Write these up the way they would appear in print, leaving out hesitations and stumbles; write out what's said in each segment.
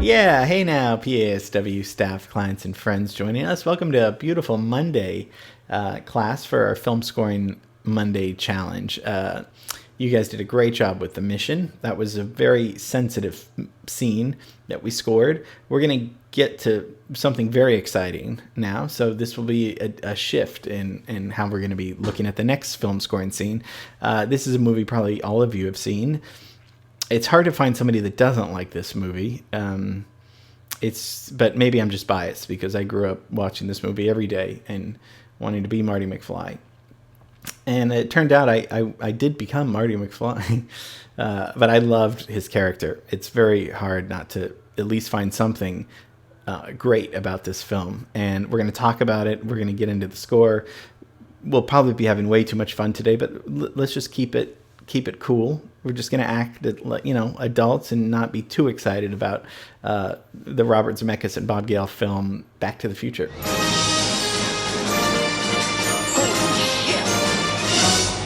Yeah, hey now, PASW staff, clients, and friends joining us. Welcome to a beautiful Monday class for our Film Scoring Monday Challenge. You guys did a great job with the mission. That was a very sensitive scene that we scored. We're going to get to something very exciting now. So this will be a shift in how we're going to be looking at the next film scoring scene. This is a movie probably all of you have seen. It's hard to find somebody that doesn't like this movie. But maybe I'm just biased because I grew up watching this movie every day and wanting to be Marty McFly. And it turned out I did become Marty McFly, but I loved his character. It's very hard not to at least find something great about this film. And we're going to talk about it. We're going to get into the score. We'll probably be having way too much fun today, but let's just keep it cool. We're just going to act, adults and not be too excited about the Robert Zemeckis and Bob Gale film Back to the Future.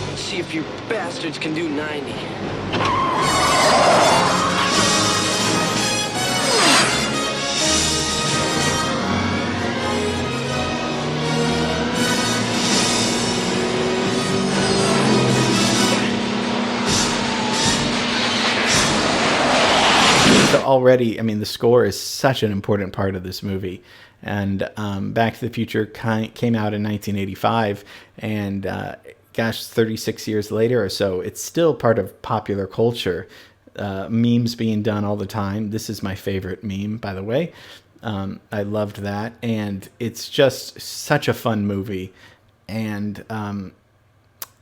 Let's see if you bastards can do 90. So already, the score is such an important part of this movie. And Back to the Future came out in 1985, and 36 years later or so, it's still part of popular culture. Memes being done all the time. This is my favorite meme, by the way. I loved that, and it's just such a fun movie. And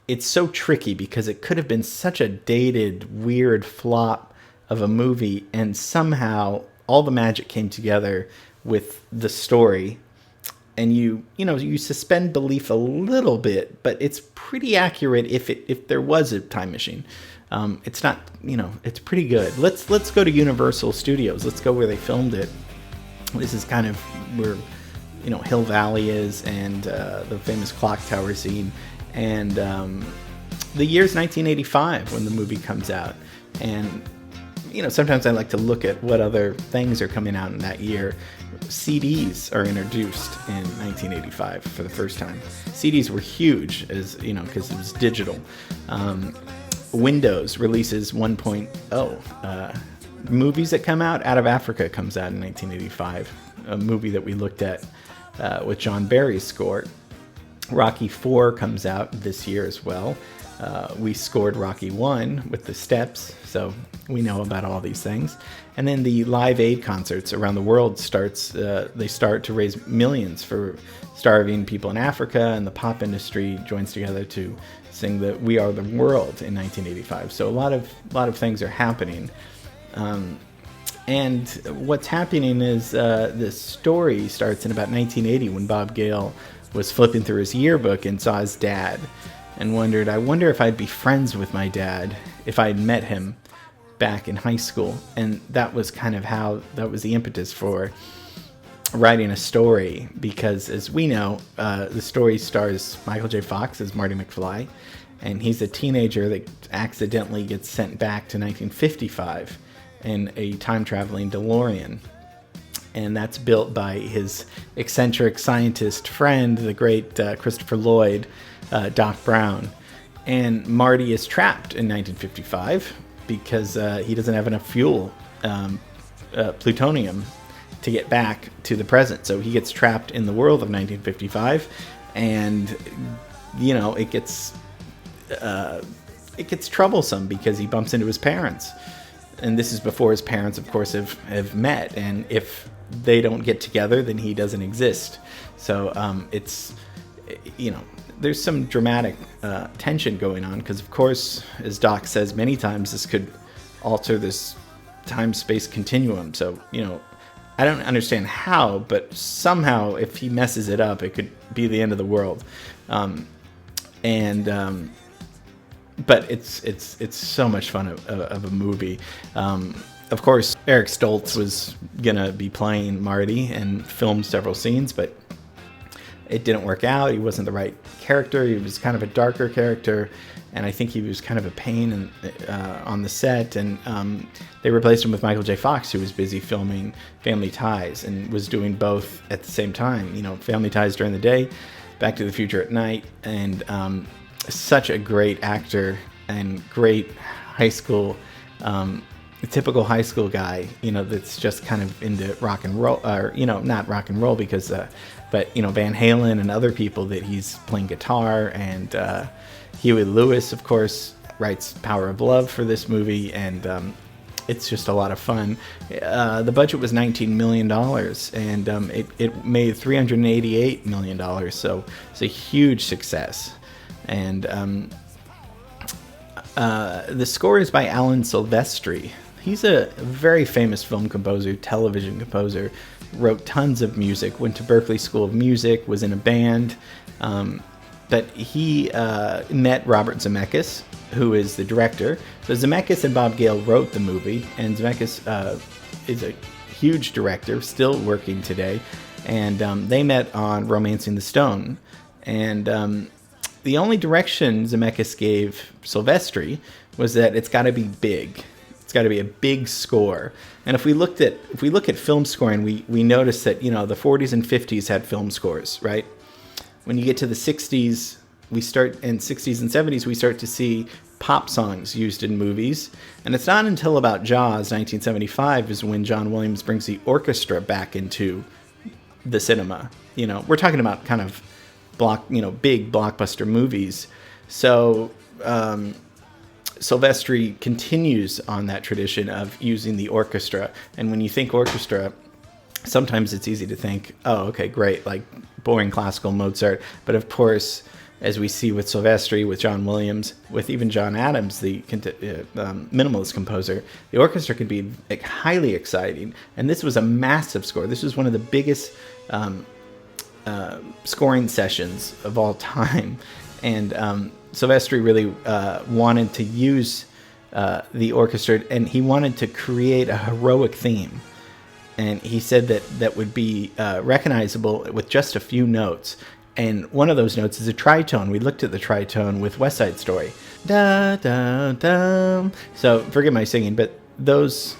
it's so tricky because it could have been such a dated, weird flop of a movie, and somehow all the magic came together with the story, and you suspend belief a little bit, but it's pretty accurate if there was a time machine. It's not, it's pretty good. Let's go to Universal Studios. Let's go where they filmed it. This is kind of where Hill Valley is, and the famous clock tower scene, and the year's 1985 when the movie comes out. And sometimes I like to look at what other things are coming out in that year. CDs are introduced in 1985 for the first time. CDs were huge, because it was digital. Windows releases 1.0. Movies that come out of Africa comes out in 1985. A movie that we looked at with John Barry's score. Rocky IV comes out this year as well. We scored Rocky 1 with the steps, so we know about all these things. And then the Live Aid concerts around the world they start to raise millions for starving people in Africa, and the pop industry joins together to sing the We Are the World in 1985. So a lot of things are happening. And what's happening is the story starts in about 1980 when Bob Gale was flipping through his yearbook and saw his dad, and I wonder if I'd be friends with my dad if I'd met him back in high school. And that was kind of that was the impetus for writing a story, because as we know, the story stars Michael J. Fox as Marty McFly, and he's a teenager that accidentally gets sent back to 1955 in a time-traveling DeLorean. And that's built by his eccentric scientist friend, the great Christopher Lloyd, Doc Brown. And Marty is trapped in 1955 because he doesn't have enough fuel, plutonium, to get back to the present. So he gets trapped in the world of 1955, and it gets troublesome because he bumps into his parents. And this is before his parents, of course, have met. And if they don't get together, then he doesn't exist. So there's some dramatic tension going on because, of course, as Doc says many times, this could alter this time-space continuum. So, I don't understand how, but somehow if he messes it up, it could be the end of the world. But it's so much fun of a movie. Of course, Eric Stoltz was gonna be playing Marty and filmed several scenes, but it didn't work out. He wasn't the right character. He was kind of a darker character, and I think he was kind of a pain on the set. And they replaced him with Michael J. Fox, who was busy filming Family Ties and was doing both at the same time. Family Ties during the day, Back to the Future at night, and such a great actor and great high school, typical high school guy, that's just kind of into rock and roll, or, not rock and roll because, but, Van Halen and other people that he's playing guitar. And Huey Lewis, of course, writes Power of Love for this movie, and it's just a lot of fun. The budget was $19 million, and it made $388 million, so it's a huge success. And the score is by Alan Silvestri. He's a very famous film composer, television composer, wrote tons of music, went to Berklee School of Music, was in a band, but he met Robert Zemeckis, who is the director. So Zemeckis and Bob Gale wrote the movie, and Zemeckis is a huge director, still working today, and they met on Romancing the Stone. And the only direction Zemeckis gave Silvestri was that it's got to be big. It's got to be a big score. And if we look at film scoring, we notice that, the 40s and 50s had film scores, right? When you get to the 60s, and 60s and 70s, we start to see pop songs used in movies. And it's not until about Jaws, 1975, is when John Williams brings the orchestra back into the cinema. We're talking about kind of big blockbuster movies. So Silvestri continues on that tradition of using the orchestra. And when you think orchestra, sometimes it's easy to think, oh, okay, great, like boring classical Mozart. But of course, as we see with Silvestri, with John Williams, with even John Adams, the minimalist composer, the orchestra can be highly exciting. And this was a massive score. This was one of the biggest scoring sessions of all time. And Silvestri really wanted to use the orchestra, and he wanted to create a heroic theme. And he said that would be recognizable with just a few notes. And one of those notes is a tritone. We looked at the tritone with West Side Story. Da, da, da. So forgive my singing, but those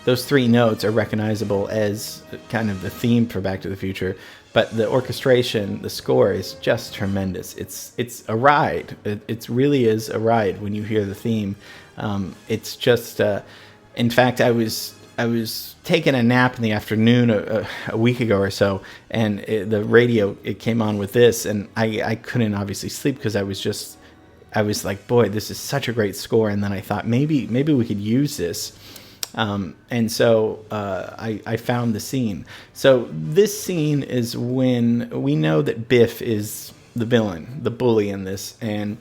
three notes are recognizable as kind of the theme for Back to the Future. But the orchestration, the score is just tremendous. It's a ride. It really is a ride when you hear the theme. It's just, in fact, I was taking a nap in the afternoon a week ago or so, and the radio, it came on with this, and I couldn't obviously sleep because I was like, boy, this is such a great score. And then I thought maybe we could use this. And so I found the scene. So this scene is when we know that Biff is the villain, the bully in this, and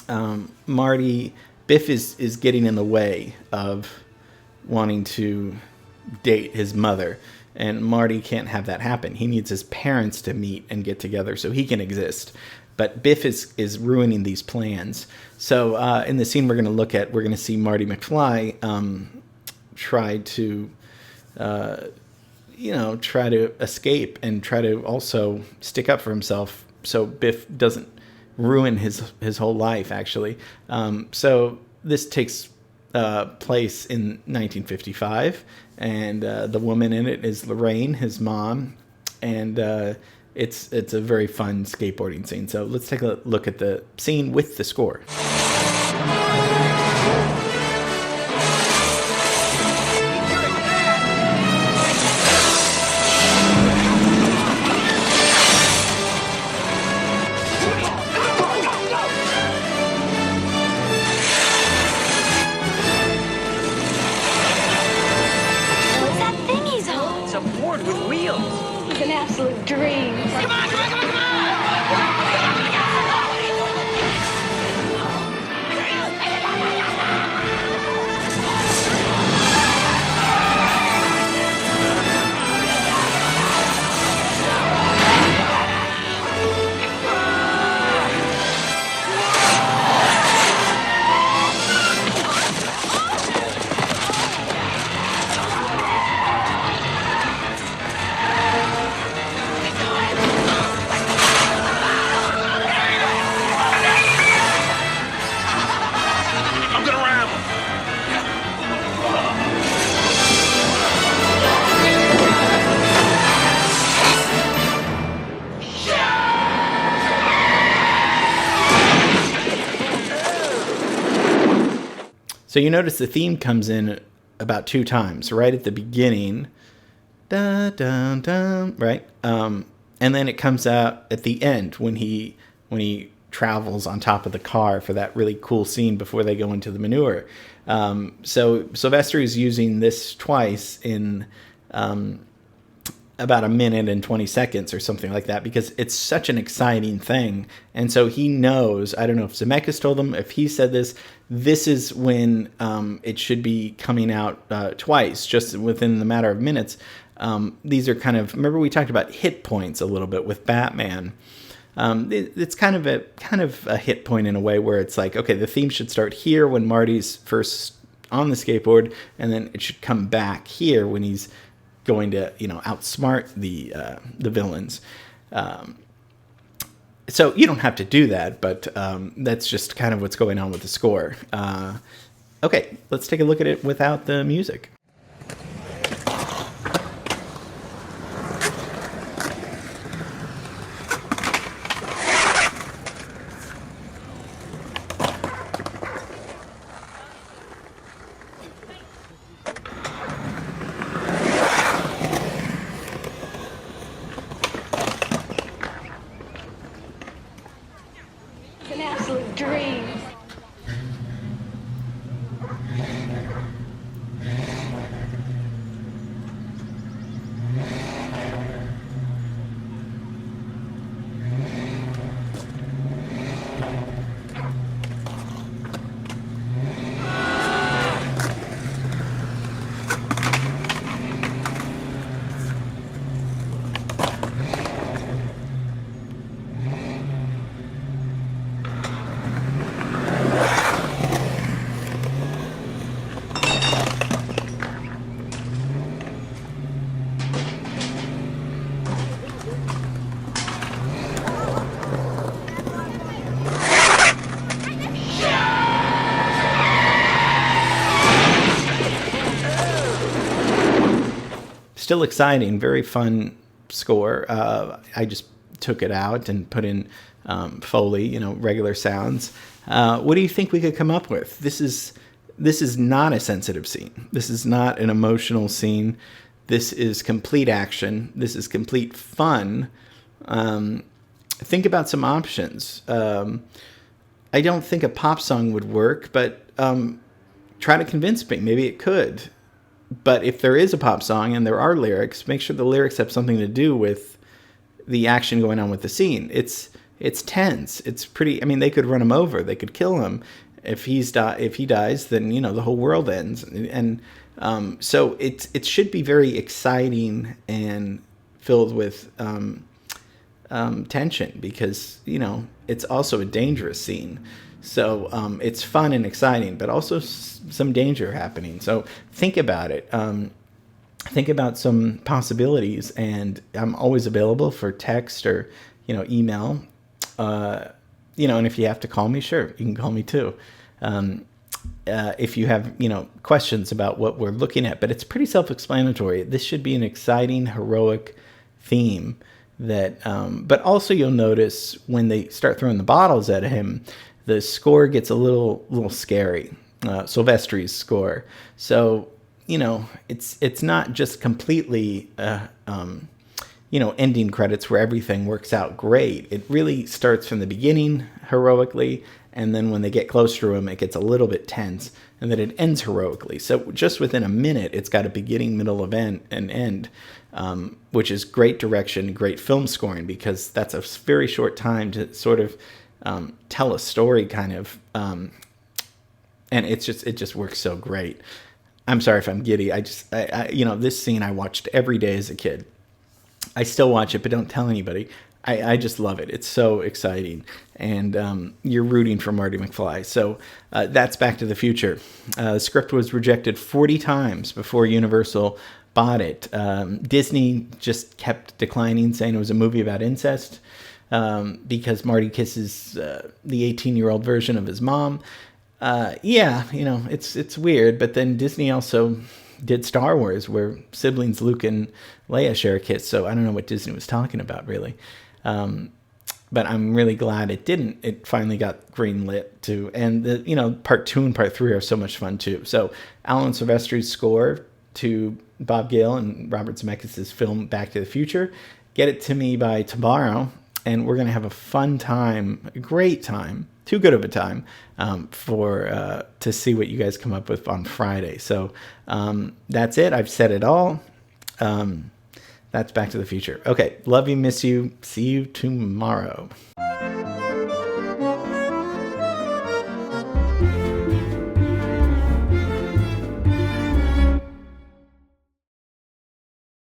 Biff is getting in the way of wanting to date his mother, and Marty can't have that happen. He needs his parents to meet and get together so he can exist. But Biff is ruining these plans. So in the scene we're going to see Marty McFly try to escape and try to also stick up for himself so Biff doesn't ruin his whole life, actually. So this takes place in 1955, and the woman in it is Lorraine, his mom, and it's a very fun skateboarding scene. So let's take a look at the scene with the score. So you notice the theme comes in about 2 times, right at the beginning, da da da, right, and then it comes out at the end when he travels on top of the car for that really cool scene before they go into the manure. So Sylvester is using this twice in about 1 minute and 20 seconds or something like that, because it's such an exciting thing. And so he knows, I don't know if Zemeckis told him, if he said this is when it should be coming out twice, just within the matter of minutes. These are kind of, remember we talked about hit points a little bit with Batman. It's kind of a hit point in a way, where it's like, okay, the theme should start here when Marty's first on the skateboard, and then it should come back here when he's going to, outsmart the villains. So you don't have to do that, but that's just kind of what's going on with the score. Okay, let's take a look at it without the music. An absolute dream. Still exciting, very fun score. I just took it out and put in Foley, regular sounds. What do you think we could come up with? This is not a sensitive scene. This is not an emotional scene. This is complete action. This is complete fun. Think about some options. I don't think a pop song would work, but try to convince me. Maybe it could. But if there is a pop song and there are lyrics, make sure the lyrics have something to do with the action going on with the scene. It's tense. It's pretty. I mean, they could run him over. They could kill him. If he dies, then the whole world ends. And so it should be very exciting and filled with tension, because it's also a dangerous scene. So it's fun and exciting, but also some danger happening. So think about it. Think about some possibilities, and I'm always available for text or email. And if you have to call me, sure, you can call me too. If you have questions about what we're looking at, but it's pretty self-explanatory. This should be an exciting, heroic theme that. But also, you'll notice when they start throwing the bottles at him, the score gets a little scary. Silvestri's score. So it's not just completely ending credits where everything works out great. It really starts from the beginning heroically, and then when they get close to him, it gets a little bit tense, and then it ends heroically. So just within a minute, it's got a beginning, middle, event, and end, which is great direction, great film scoring, because that's a very short time to sort of tell a story, kind of, and it just works so great. I'm sorry if I'm giddy. I this scene I watched every day as a kid. I still watch it, but don't tell anybody. I just love it. It's so exciting, and you're rooting for Marty McFly. So that's Back to the Future. The script was rejected 40 times before Universal bought it. Disney just kept declining, saying it was a movie about incest. Because Marty kisses the 18-year-old version of his mom. It's weird. But then Disney also did Star Wars, where siblings Luke and Leia share a kiss. So I don't know what Disney was talking about, really. but I'm really glad it didn't. It finally got greenlit too. And part 2 and part 3 are so much fun too. So Alan Silvestri's score to Bob Gale and Robert Zemeckis' film Back to the Future. Get it to me by tomorrow, and we're going to have a fun time, a great time, too good of a time to see what you guys come up with on Friday. So that's it. I've said it all. That's Back to the Future. Okay, love you, miss you. See you tomorrow.